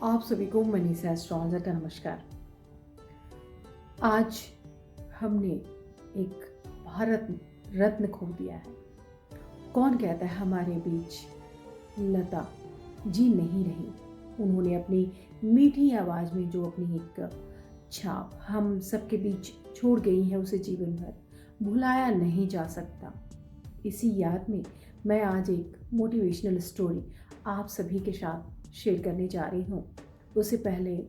आप सभी को मनीषा एस्ट्रोलॉजर का नमस्कार। आज हमने एक भारत रत्न खो दिया है। कौन कहता है हमारे बीच लता जी नहीं रही। उन्होंने अपनी मीठी आवाज़ में जो अपनी एक छाप हम सबके बीच छोड़ गई है, उसे जीवन भर भुलाया नहीं जा सकता। इसी याद में मैं आज एक मोटिवेशनल स्टोरी आप सभी के साथ शेयर करने जा रही हूँ। उससे पहले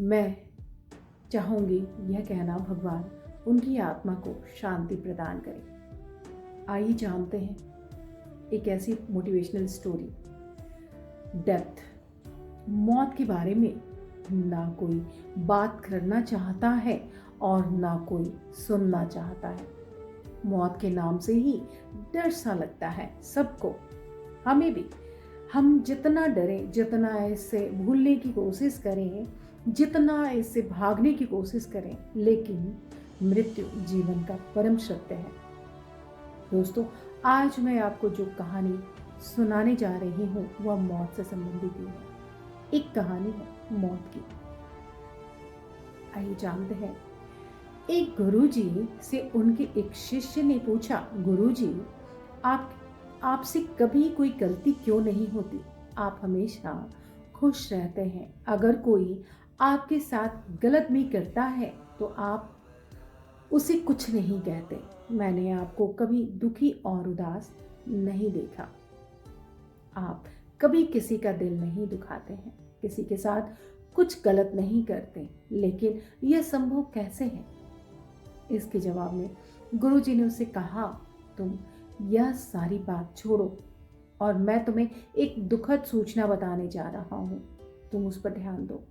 मैं चाहूँगी यह कहना, भगवान उनकी आत्मा को शांति प्रदान करे। आइए जानते हैं एक ऐसी मोटिवेशनल स्टोरी, डेथ, मौत के बारे में ना कोई बात करना चाहता है और ना कोई सुनना चाहता है। मौत के नाम से ही डर सा लगता है सबको, हमें भी। हम जितना डरें, जितना इससे भूलने की कोशिश करें, जितना इससे भागने की कोशिश करें, लेकिन मृत्यु जीवन का परम सत्य है। दोस्तों, आज मैं आपको जो कहानी सुनाने जा रही हूँ वह मौत से संबंधित ही है। एक कहानी है मौत की। आइए जानते हैं। एक गुरुजी से उनके एक शिष्य ने पूछा, गुरुजी, आपसे कभी कोई गलती क्यों नहीं होती? आप हमेशा खुश रहते हैं। अगर कोई आपके साथ गलत भी करता है तो आप उसे कुछ नहीं कहते। मैंने आपको कभी दुखी और उदास नहीं देखा। आप कभी किसी का दिल नहीं दुखाते हैं, किसी के साथ कुछ गलत नहीं करते। लेकिन यह संभव कैसे है? इसके जवाब में गुरुजी ने उससे कहा, तुम यह सारी बात छोड़ो और मैं तुम्हें एक दुखद सूचना बताने जा रहा हूं, तुम उस पर ध्यान दो।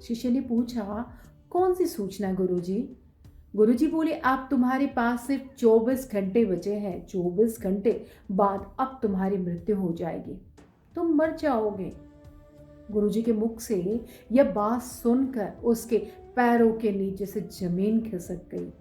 शिष्य ने पूछा, कौन सी सूचना गुरुजी? गुरुजी बोले, आप तुम्हारे पास सिर्फ 24 घंटे बचे हैं। 24 घंटे बाद अब तुम्हारी मृत्यु हो जाएगी, तुम मर जाओगे। गुरुजी के मुख से यह बात सुनकर उसके पैरों के नीचे से जमीन खिसक गई।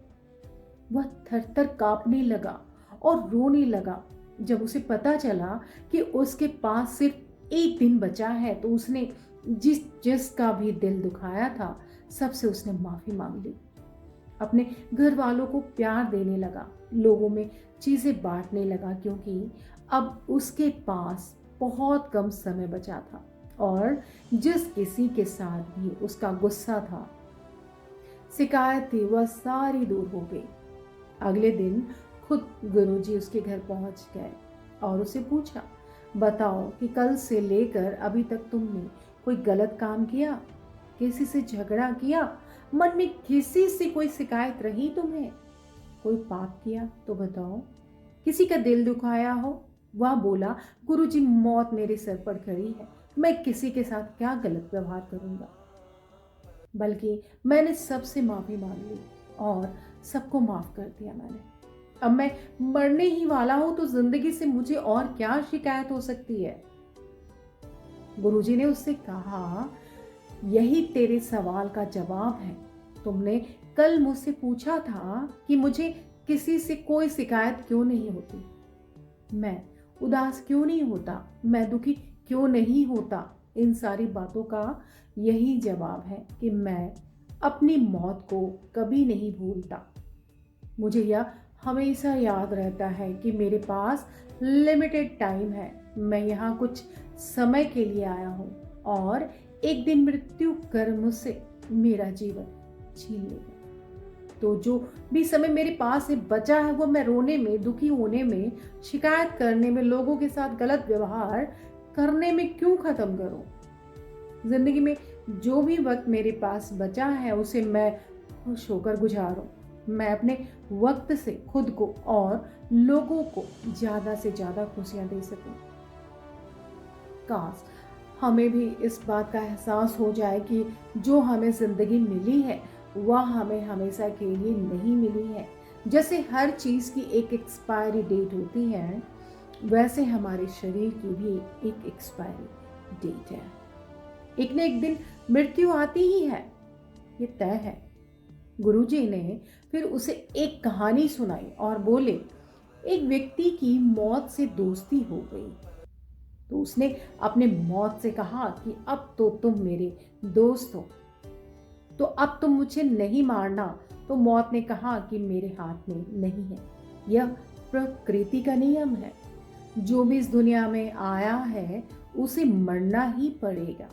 वह थर-थर कांपने लगा और रोने लगा। जब उसे पता चला कि उसके पास सिर्फ एक दिन बचा है तो उसने जिसका भी दिल दुखाया था सबसे उसने माफी मांग ली। अपने घर वालों को प्यार देने लगा, लोगों में चीजें बांटने लगा, क्योंकि अब उसके पास बहुत कम समय बचा था और जिस किसी के साथ भी उसका गुस्सा था, शिकायत थी, वह सारी दूर हो गई। अगले दिन खुद गुरुजी उसके घर पहुंच गए और उसे पूछा, बताओ कि कल से लेकर अभी तक तुमने कोई गलत काम किया, किसी से झगड़ा किया, मन में किसी से कोई शिकायत रही तुम्हें, कोई पाप किया तो बताओ, किसी का दिल दुखाया हो? वह बोला, गुरुजी, मौत मेरे सर पर खड़ी है, मैं किसी के साथ क्या गलत व्यवहार करूंगा, बल्कि मैंने सबसे माफी मांग ली और सबको माफ कर दिया मैंने। अब मैं मरने ही वाला हूं तो जिंदगी से मुझे और क्या शिकायत हो सकती है? गुरुजी ने उससे कहा, यही तेरे सवाल का जवाब है। तुमने कल मुझसे पूछा था कि मुझे किसी से कोई शिकायत क्यों नहीं होती, मैं उदास क्यों नहीं होता, मैं दुखी क्यों नहीं होता। इन सारी बातों का यही जवाब है कि मैं अपनी मौत को कभी नहीं भूलता। मुझे यह हमेशा याद रहता है कि मेरे पास लिमिटेड टाइम है। मैं यहाँ कुछ समय के लिए आया हूँ और एक दिन मृत्यु कर मुझसे मेरा जीवन छीन लेगा। तो जो भी समय मेरे पास है बचा है वो मैं रोने में, दुखी होने में, शिकायत करने में, लोगों के साथ गलत व्यवहार करने में क्यों खत्म करूं? जिंदगी में जो भी वक्त मेरे पास बचा है उसे मैं खुश होकर गुजारूं। मैं अपने वक्त से खुद को और लोगों को ज्यादा से ज्यादा खुशियां दे सकूं। काश हमें भी इस बात का एहसास हो जाए कि जो हमें जिंदगी मिली है वह हमें हमेशा के लिए नहीं मिली है। जैसे हर चीज की एक एक्सपायरी डेट होती है, वैसे हमारे शरीर की भी एक एक्सपायरी डेट है। एक न एक दिन मृत्यु आती ही है, ये तय है। गुरुजी ने फिर उसे एक कहानी सुनाई और बोले, एक व्यक्ति की मौत से दोस्ती हो गई तो उसने अपने मौत से कहा कि अब तो तुम मेरे दोस्त हो, तो अब तुम मुझे नहीं मारना। तो मौत ने कहा कि मेरे हाथ में नहीं है, यह प्रकृति का नियम है। जो भी इस दुनिया में आया है उसे मरना ही पड़ेगा।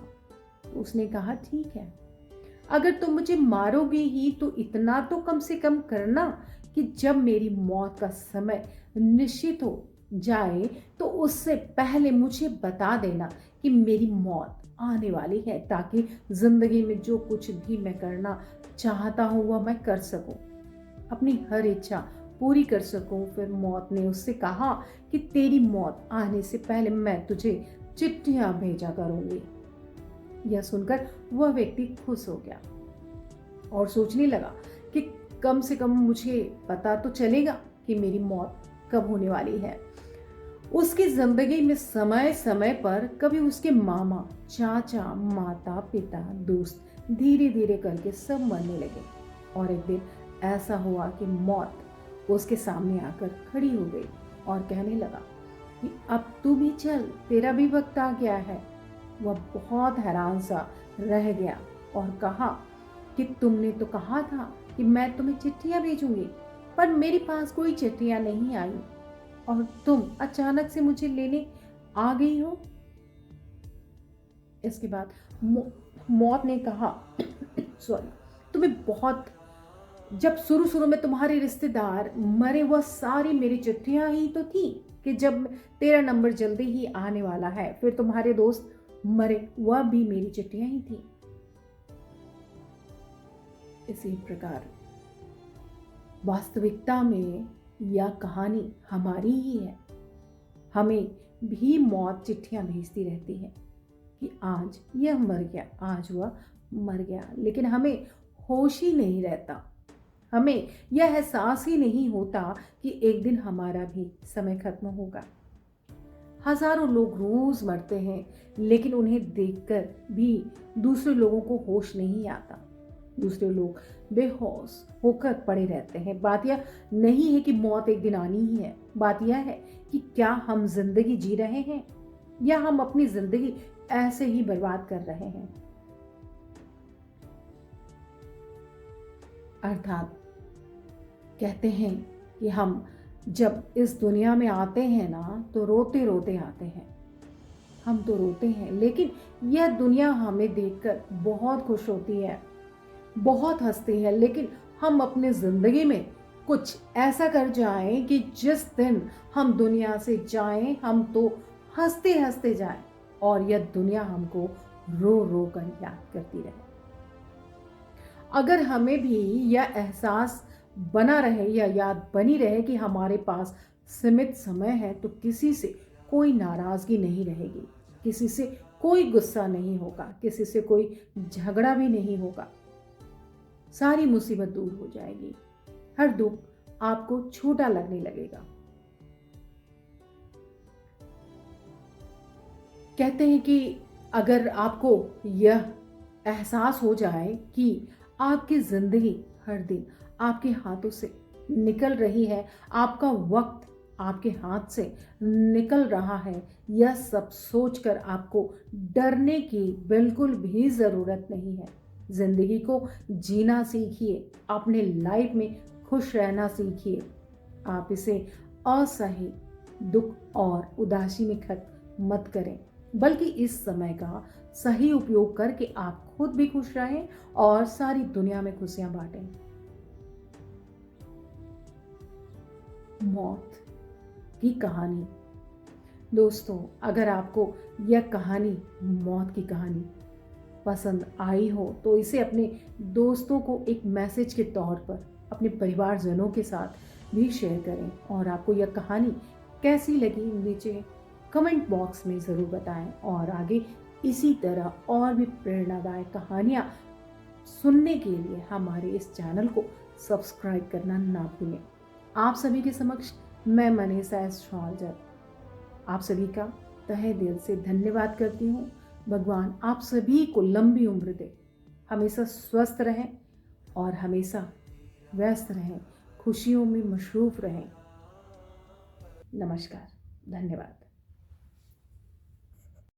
तो उसने कहा ठीक है, अगर तुम मुझे मारोगे ही तो इतना तो कम से कम करना कि जब मेरी मौत का समय निश्चित हो जाए तो उससे पहले मुझे बता देना कि मेरी मौत आने वाली है, ताकि जिंदगी में जो कुछ भी मैं करना चाहता हूँ वह मैं कर सकूं, अपनी हर इच्छा पूरी कर सकूं। फिर मौत ने उससे कहा कि तेरी मौत आने से पहले मैं तुझे चिट्ठियां भेजा करूंगी। यह सुनकर वह व्यक्ति खुश हो गया और सोचने लगा कि कम से कम मुझे पता तो चलेगा कि मेरी मौत कब होने वाली है। उसकी जिंदगी में समय समय पर कभी उसके मामा, चाचा, माता पिता, दोस्त धीरे धीरे करके सब मरने लगे और एक दिन ऐसा हुआ कि मौत उसके सामने आकर खड़ी हो गई और कहने लगा कि अब तू भी चल, तेरा भी वक्त आ गया है। वह बहुत हैरान सा रह गया और कहा कि तुमने तो कहा था कि मैं तुम्हें चिट्ठियां भेजूंगी, पर मेरे पास कोई चिट्ठियां नहीं आई और तुम अचानक से मुझे लेने आ गई हो। इसके बाद मौत ने कहा सॉरी, तुम्हें बहुत, जब शुरू शुरू में तुम्हारे रिश्तेदार मरे वह सारी मेरी चिट्ठियां ही तो थी कि जब तेरा नंबर जल्दी ही आने वाला है। फिर तुम्हारे दोस्त मरे वह भी मेरी चिट्ठियां ही थी। इसी प्रकार वास्तविकता में यह कहानी हमारी ही है। हमें भी मौत चिट्ठियां भेजती रहती है कि आज यह मर गया, आज वह मर गया, लेकिन हमें होश ही नहीं रहता, हमें यह एहसास ही नहीं होता कि एक दिन हमारा भी समय खत्म होगा। हजारों लोग रोज मरते हैं, लेकिन उन्हें देखकर भी दूसरे लोगों को होश नहीं आता। दूसरे लोग बेहोश होकर पड़े रहते हैं। बात यह नहीं है कि मौत एक दिन आनी ही है, बात यह है कि क्या हम जिंदगी जी रहे हैं या हम अपनी जिंदगी ऐसे ही बर्बाद कर रहे हैं। अर्थात कहते हैं कि हम जब इस दुनिया में आते हैं ना तो रोते रोते आते हैं। हम तो रोते हैं, लेकिन यह दुनिया हमें देखकर बहुत खुश होती है, बहुत हंसती है। लेकिन हम अपनी जिंदगी में कुछ ऐसा कर जाएं कि जिस दिन हम दुनिया से जाएं हम तो हंसते हंसते जाएं और यह दुनिया हमको रो रो कर याद करती रहे। अगर हमें भी यह एहसास बना रहे या याद बनी रहे कि हमारे पास सीमित समय है तो किसी से कोई नाराजगी नहीं रहेगी, किसी से कोई गुस्सा नहीं होगा, किसी से कोई झगड़ा भी नहीं होगा। सारी मुसीबत दूर हो जाएगी, हर दुख आपको छोटा लगने लगेगा। कहते हैं कि अगर आपको यह एहसास हो जाए कि आपकी जिंदगी हर दिन आपके हाथों से निकल रही है, आपका वक्त आपके हाथ से निकल रहा है, यह सब सोचकर आपको डरने की बिल्कुल भी ज़रूरत नहीं है। जिंदगी को जीना सीखिए, अपने लाइफ में खुश रहना सीखिए। आप इसे असही दुख और उदासी में खत्म मत करें, बल्कि इस समय का सही उपयोग करके आप खुद भी खुश रहें और सारी दुनिया में खुशियां बांटें। मौत की कहानी। दोस्तों, अगर आपको यह कहानी, मौत की कहानी पसंद आई हो तो इसे अपने दोस्तों को एक मैसेज के तौर पर अपने परिवारजनों के साथ भी शेयर करें। और आपको यह कहानी कैसी लगी नीचे कमेंट बॉक्स में ज़रूर बताएं और आगे इसी तरह और भी प्रेरणादायक कहानियाँ सुनने के लिए हमारे इस चैनल को सब्सक्राइब करना ना भूलें। आप सभी के समक्ष मैं मनीषा एस्ट्रोलॉजर आप सभी का तहे दिल से धन्यवाद करती हूँ। भगवान आप सभी को लंबी उम्र दे, हमेशा स्वस्थ रहें और हमेशा व्यस्त रहें, खुशियों में मशरूफ रहें। नमस्कार, धन्यवाद।